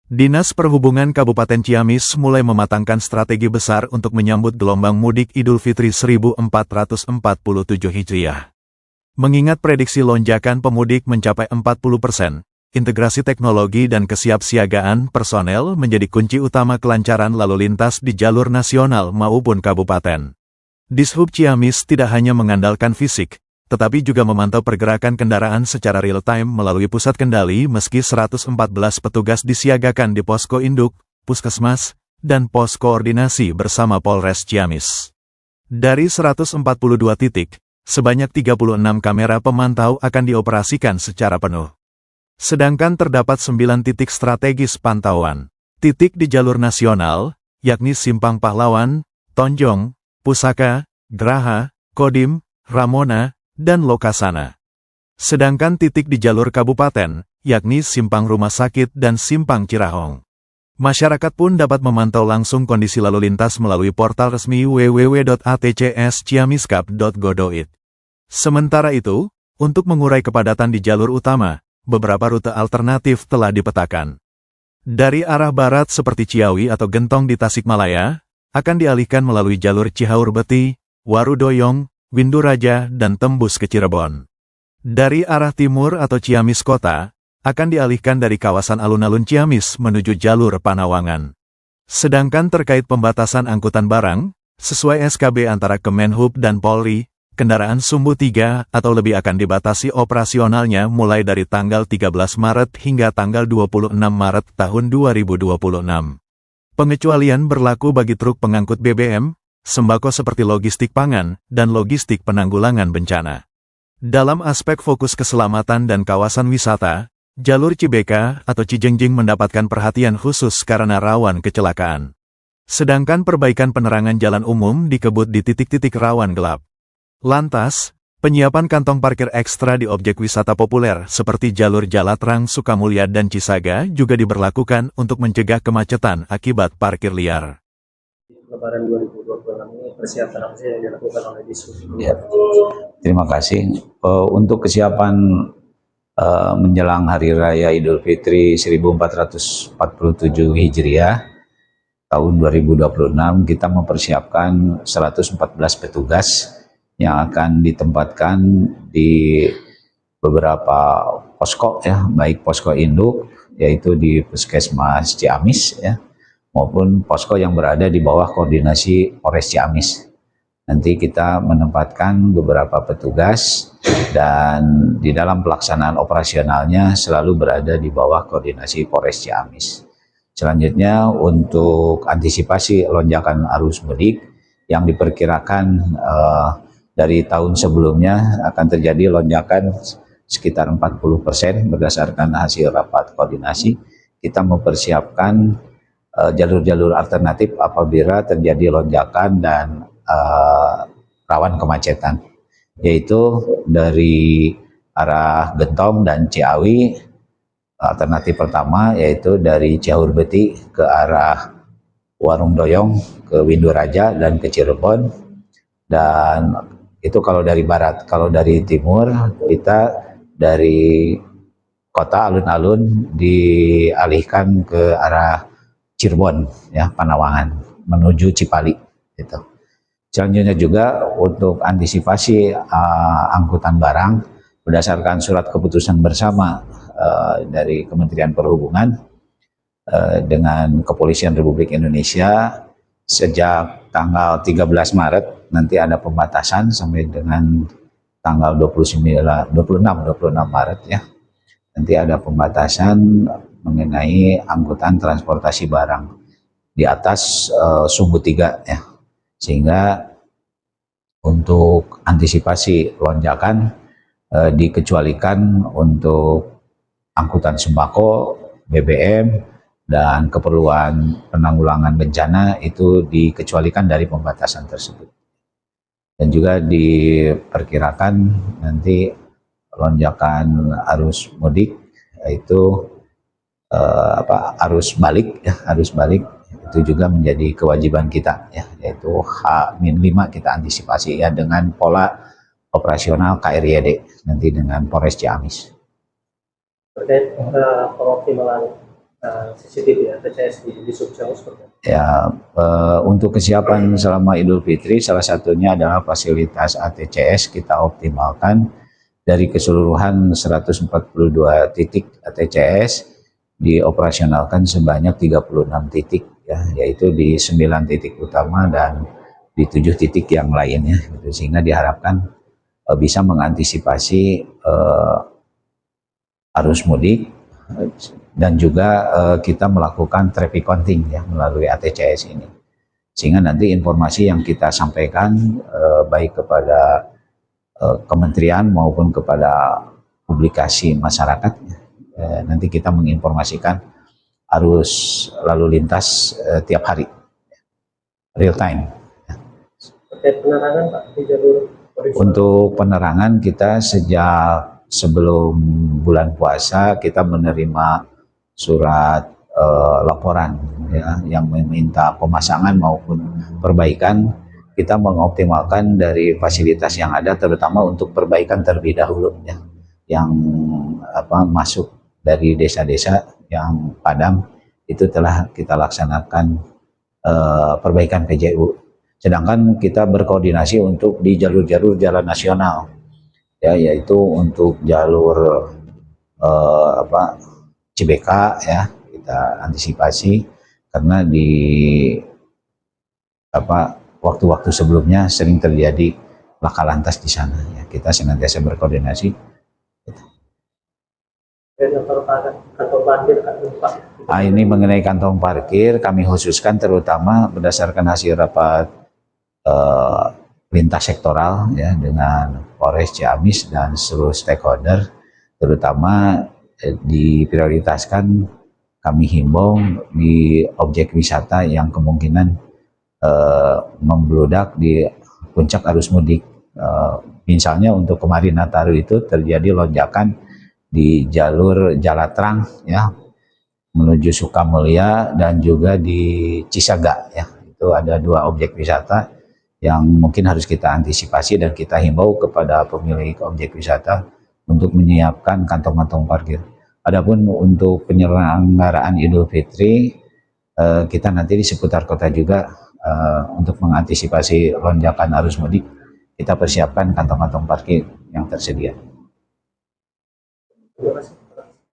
Dinas Perhubungan Kabupaten Ciamis mulai mematangkan strategi besar untuk menyambut gelombang mudik Idul Fitri 1447 Hijriah. Mengingat prediksi lonjakan pemudik mencapai 40%, integrasi teknologi dan kesiapsiagaan personel menjadi kunci utama kelancaran lalu lintas di jalur nasional maupun kabupaten. Dishub Ciamis tidak hanya mengandalkan fisik, tetapi juga memantau pergerakan kendaraan secara real-time melalui pusat kendali meski 114 petugas disiagakan di posko induk, puskesmas, dan pos koordinasi bersama Polres Ciamis. Dari 142 titik, sebanyak 36 kamera pemantau akan dioperasikan secara penuh. Sedangkan terdapat 9 titik strategis pantauan. Titik di jalur nasional, yakni Simpang Pahlawan, Tonjong, Pusaka, Geraha, Kodim, Ramona, dan Lokasana. Sedangkan titik di jalur kabupaten, yakni Simpang Rumah Sakit dan Simpang Cirahong. Masyarakat pun dapat memantau langsung kondisi lalu lintas melalui portal resmi www.atcsciamiskap.go.id. Sementara itu, untuk mengurai kepadatan di jalur utama, beberapa rute alternatif telah dipetakan. Dari arah barat seperti Ciawi atau Gentong di Tasikmalaya, akan dialihkan melalui jalur Cihaurbeti, Warudoyong, Winduraja, dan tembus ke Cirebon. Dari arah timur atau Ciamis Kota, akan dialihkan dari kawasan alun-alun Ciamis menuju jalur Panawangan. Sedangkan terkait pembatasan angkutan barang, sesuai SKB antara Kemenhub dan Polri, kendaraan sumbu 3 atau lebih akan dibatasi operasionalnya mulai dari tanggal 13 Maret hingga tanggal 26 Maret tahun 2026. Pengecualian berlaku bagi truk pengangkut BBM, sembako seperti logistik pangan, dan logistik penanggulangan bencana. Dalam aspek fokus keselamatan dan kawasan wisata, jalur Cibeka atau Cijengjing mendapatkan perhatian khusus karena rawan kecelakaan. Sedangkan perbaikan penerangan jalan umum dikebut di titik-titik rawan gelap. Lantas, penyiapan kantong parkir ekstra di objek wisata populer seperti jalur Jalatrang, Sukamulya, dan Cisaga juga diberlakukan untuk mencegah kemacetan akibat parkir liar. Lebaran 2026 ini persiapan apa sih yang dilakukan oleh Dishub? Ya, terima kasih. Untuk kesiapan menjelang Hari Raya Idul Fitri 1447 Hijriah tahun 2026, kita mempersiapkan 114 petugas yang akan ditempatkan di beberapa posko, ya, baik posko induk yaitu di Puskesmas Ciamis, ya, maupun posko yang berada di bawah koordinasi Polres Ciamis. Nanti kita menempatkan beberapa petugas dan di dalam pelaksanaan operasionalnya selalu berada di bawah koordinasi Polres Ciamis. Selanjutnya, untuk antisipasi lonjakan arus mudik yang diperkirakan dari tahun sebelumnya akan terjadi lonjakan sekitar 40% berdasarkan hasil rapat koordinasi, kita mempersiapkan jalur-jalur alternatif apabila terjadi lonjakan dan rawan kemacetan, yaitu dari arah Gentong dan Ciawi. Alternatif pertama yaitu dari Cihaurbeti ke arah Warung Doyong, ke Winduraja, dan ke Cirebon. Dan itu kalau dari barat. Kalau dari timur, kita dari kota alun-alun dialihkan ke arah Cirebon, ya, Panawangan, menuju Cipali, gitu. Selanjutnya juga untuk antisipasi angkutan barang, berdasarkan surat keputusan bersama dari Kementerian Perhubungan dengan Kepolisian Republik Indonesia, sejak tanggal 13 Maret nanti ada pembatasan sampai dengan tanggal 26 Maret, ya. Nanti ada pembatasan mengenai angkutan transportasi barang di atas sumbu 3, ya. Sehingga untuk antisipasi lonjakan dikecualikan untuk angkutan sembako, BBM, dan keperluan penanggulangan bencana itu dikecualikan dari pembatasan tersebut. Dan juga diperkirakan nanti lonjakan arus mudik yaitu arus balik, ya, arus balik itu juga menjadi kewajiban kita, ya, yaitu H-5 kita antisipasi, ya, dengan pola operasional KRYD nanti dengan Polres Ciamis. Terkait pengoptimalan CCTV ya, TCS di Subjau seperti apa? Ya, untuk kesiapan selama Idul Fitri salah satunya adalah fasilitas ATCS kita optimalkan. Dari keseluruhan 142 titik ATCS dioperasionalkan sebanyak 36 titik ya, yaitu di 9 titik utama dan di 7 titik yang lainnya gitu. Sehingga diharapkan bisa mengantisipasi arus mudik dan juga kita melakukan traffic counting ya melalui ATCS ini. Sehingga nanti informasi yang kita sampaikan baik kepada kementerian maupun kepada publikasi masyarakat nanti kita menginformasikan arus lalu lintas tiap hari real time. Terkait penerangan Pak di jalur horizontal. Untuk penerangan kita sejak sebelum bulan puasa kita menerima surat laporan ya, yang meminta pemasangan maupun perbaikan. Kita mengoptimalkan dari fasilitas yang ada terutama untuk perbaikan terlebih dahulu ya, yang masuk dari desa-desa yang padam itu telah kita laksanakan perbaikan PJU. Sedangkan kita berkoordinasi untuk di jalur-jalur jalan nasional ya, yaitu untuk jalur CBK ya kita antisipasi karena di waktu-waktu sebelumnya sering terjadi laka lantas di sana ya, kita senantiasa berkoordinasi. Kantong parkir Pak. Ini mengenai kantong parkir kami khususkan terutama berdasarkan hasil rapat lintas sektoral ya dengan Polres Ciamis dan seluruh stakeholder, terutama diprioritaskan kami himbau di objek wisata yang kemungkinan membludak di puncak arus mudik. Misalnya untuk kemarin Nataru itu terjadi lonjakan di jalur Jalatrang ya menuju Sukamulya dan juga di Cisaga ya. Itu ada 2 objek wisata yang mungkin harus kita antisipasi dan kita himbau kepada pemilik objek wisata untuk menyiapkan kantong-kantong parkir. Adapun untuk penyelenggaraan Idul Fitri kita nanti di seputar kota juga untuk mengantisipasi lonjakan arus mudik kita persiapkan kantong-kantong parkir yang tersedia. Terima kasih.